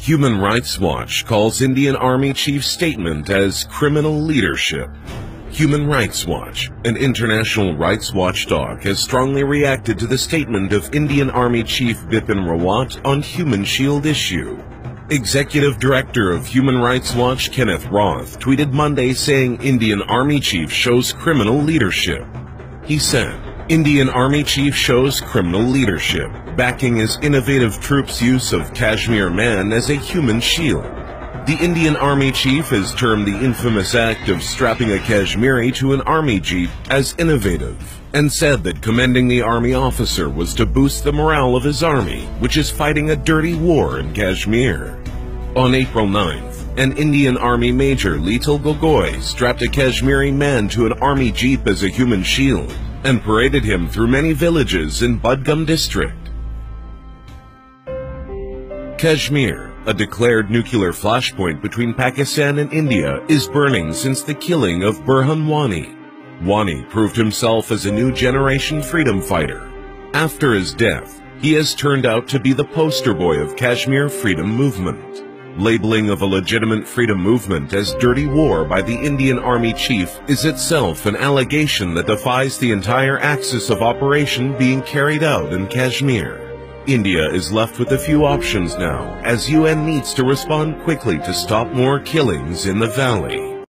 Human Rights Watch calls Indian Army Chief's statement as criminal leadership. Human Rights Watch, an international rights watchdog, has strongly reacted to the statement of Indian Army Chief Bipin Rawat on human shield issue. Executive Director of Human Rights Watch Kenneth Roth tweeted Monday saying Indian Army Chief shows criminal leadership. He said, Indian Army Chief shows criminal leadership, backing his innovative troops' use of Kashmir Man as a human shield. The Indian Army Chief has termed the infamous act of strapping a Kashmiri to an army jeep as innovative, and said that commending the army officer was to boost the morale of his army, which is fighting a dirty war in Kashmir. On April 9th, an Indian Army Major, Lital Gogoi, strapped a Kashmiri man to an army jeep as a human shield, and paraded him through many villages in Budgam district. Kashmir, a declared nuclear flashpoint between Pakistan and India, is burning since the killing of Burhan Wani. Wani proved himself as a new generation freedom fighter. After his death, he has turned out to be the poster boy of Kashmir freedom movement. Labeling of a legitimate freedom movement as dirty war by the Indian Army Chief is itself an allegation that defies the entire axis of operation being carried out in Kashmir. India is left with a few options now, as UN needs to respond quickly to stop more killings in the valley.